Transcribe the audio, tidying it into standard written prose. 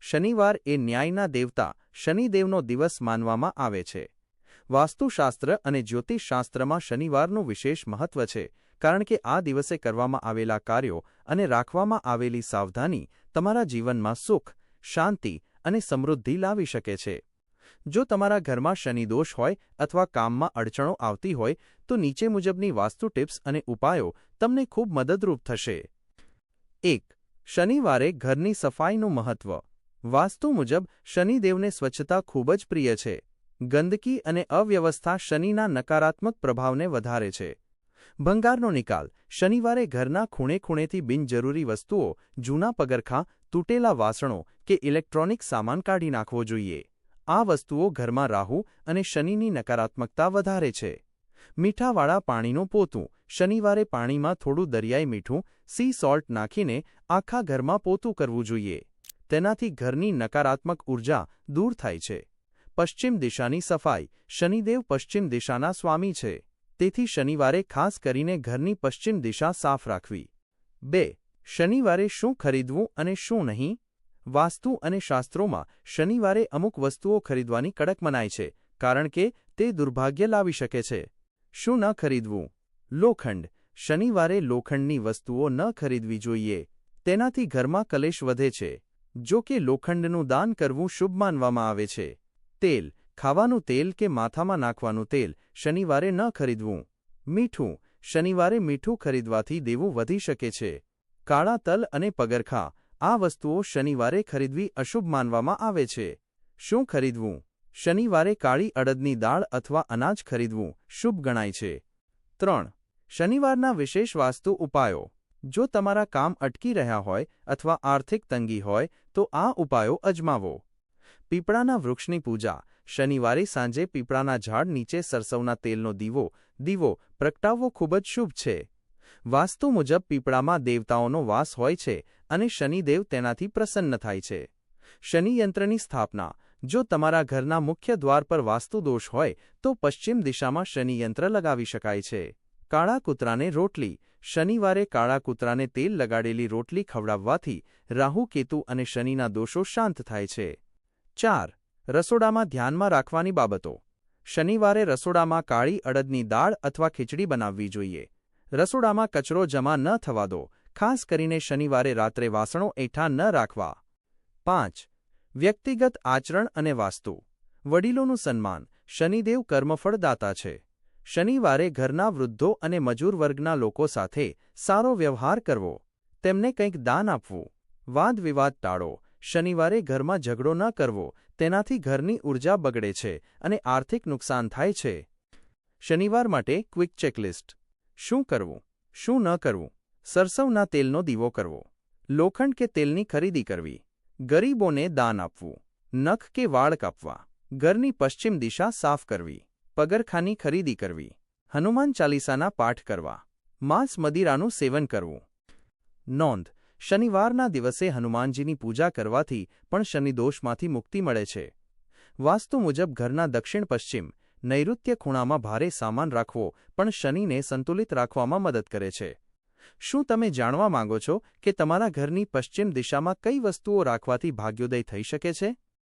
શનિવાર એ ન્યાયના દેવતા શનિદેવનો દિવસ માનવામાં આવે છે. વાસ્તુશાસ્ત્ર અને જ્યોતિષશાસ્ત્રમાં શનિવારનું વિશેષ મહત્વ છે, કારણ કે આ દિવસે કરવામાં આવેલા કાર્યો અને રાખવામાં આવેલી સાવધાની તમારા જીવનમાં સુખ, શાંતિ અને સમૃદ્ધિ લાવી શકે છે. જો તમારા ઘરમાં શનિદોષ હોય અથવા કામમાં અડચણો આવતી હોય તો નીચે મુજબની વાસ્તુ ટિપ્સ અને ઉપાયો તમને ખૂબ મદદરૂપ થશે. 1. શનિવારે ઘરની સફાઈનું મહત્વ. વાસ્તુ મુજબ શનિદેવને સ્વચ્છતા ખૂબ જ પ્રિય છે. ગંદકી અને અવ્યવસ્થા શનિના નકારાત્મક પ્રભાવને વધારે છે. ભંગારનો નિકાલ. શનિવારે ઘરના ખૂણે-ખૂણેથી બિનજરૂરી વસ્તુઓ, જૂના પગરખાં, તૂટેલા વાસણો કે ઇલેક્ટ્રોનિક સામાન કાઢી નાખવો જોઈએ. આ વસ્તુઓ ઘરમાં રાહુ અને શનિની નકારાત્મકતા વધારે છે. મીઠાવાળા પાણીનું પોતું. શનિવારે પાણીમાં થોડું દરિયાઈ મીઠું, સી સોલ્ટ નાખીને આખા ઘરમાં પોતું કરવું જોઈએ. તેનાથી ઘરની નકારાત્મક ઉર્જા દૂર થાય છે. પશ્ચિમ દિશાની સફાઈ. શનિદેવ પશ્ચિમ દિશાના સ્વામી છે. તેથી શનિવારે ખાસ કરીને ઘરની પશ્ચિમ દિશા સાફ રાખવી. 2. શનિવારે શું ખરીદવું અને શું નહીં? વાસ્તુ અને શાસ્ત્રોમાં શનિવારે અમુક વસ્તુઓ ખરીદવાની કડક મનાઈ છે, કારણ કે તે દુર્ભાગ્ય લાવી શકે છે. શું ન ખરીદવું? લોખંડ. શનિવારે લોખંડની વસ્તુઓ ન ખરીદવી જોઈએ. તેનાથી ઘરમાં કલેશ વધે છે. જો કે લોખંડનું દાન કરવું શુભ માનવામાં આવે છે. તેલ. ખાવાનું તેલ કે માથામાં નાખવાનું તેલ શનિવારે ન ખરીદવું. મીઠું. શનિવારે મીઠું ખરીદવાથી દેવું વધી શકે છે. કાળા તલ અને પગરખાં. આ વસ્તુઓ શનિવારે ખરીદવી અશુભ માનવામાં આવે છે. શું ખરીદવું? શનિવારે કાળી અડદની દાળ અથવા અનાજ ખરીદવું શુભ ગણાય છે. 3. શનિવારના વિશેષ વાસ્તુ ઉપાયો. જો તમારા કામ અટકી રહ્યા હોય અથવા આર્થિક તંગી હોય તો આ ઉપાયો અજમાવો. પીપળાના વૃક્ષની પૂજા. શનિવારે સાંજે પીપળાના ઝાડ નીચે સરસવના તેલનો દીવો પ્રગટાવવો ખૂબ જ શુભ છે. વાસ્તુ મુજબ પીપળામાં દેવતાઓનો વાસ હોય છે અને શનિદેવ તેનાથી પ્રસન્ન થાય છે. શનિયંત્રની સ્થાપના. જો તમારા ઘરના મુખ્ય દ્વાર પર વાસ્તુ દોષ હોય તો પશ્ચિમ દિશામાં શનિયંત્ર લગાવી શકાય છે. કાળા કૂતરાને રોટલી. શનિવારે કાળા કૂતરાને તેલ લગાડેલી રોટલી ખવડાવવાથી રાહુ, કેતુ અને શનિના દોષો શાંત થાય છે. 4. રસોડામાં ધ્યાનમાં રાખવાની બાબતો. શનિવારે રસોડામાં કાળી અડદની દાળ અથવા ખીચડી બનાવવી જોઈએ. રસોડામાં કચરો જમા ન થવા દો. ખાસ કરીને શનિવારે રાત્રે વાસણો એઠા ન રાખવા. 5. વ્યક્તિગત આચરણ અને વાસ્તુ. વડીલોનું સન્માન. શનિદેવ કર્મફળદાતા છે. શનિવારે ઘરના વૃદ્ધો અને મજૂર વર્ગના લોકો સાથે સારો વ્યવહાર કરવો. તેમને કંઈક દાન આપવું. વાદ વિવાદ ટાળો. શનિવારે ઘરમાં ઝઘડો ન કરવો. તેનાથી ઘરની ઉર્જા બગડે છે અને આર્થિક નુકસાન થાય છે. શનિવાર માટે ક્વિક ચેકલિસ્ટ. શું કરવું? શું ન કરવું? સરસવના તેલનો દીવો કરવો. લોખંડ કે તેલની ખરીદી કરવી. ગરીબોને દાન આપવું. નખ કે વાળ કાપવા. ઘરની પશ્ચિમ દિશા સાફ કરવી. પગરખાંની ખરીદી કરવી. હનુમાન ચાલીસાના પાઠ કરવા. માંસ મદિરાનું સેવન કરવું. નોંધ. શનિવારના દિવસે હનુમાનજીની પૂજા કરવાથી પણ શનિદોષમાંથી મુક્તિ મળે છે. વાસ્તુ મુજબ ઘરના દક્ષિણ-પશ્ચિમ, નૈઋત્ય ખૂણામાં ભારે સામાન રાખવો પણ શનિને સંતુલિત રાખવામાં મદદ કરે છે. શું તમે જાણવા માંગો છો કે તમારા ઘરની પશ્ચિમ દિશામાં કઈ વસ્તુઓ રાખવાથી ભાગ્યોદય થઈ શકે છે?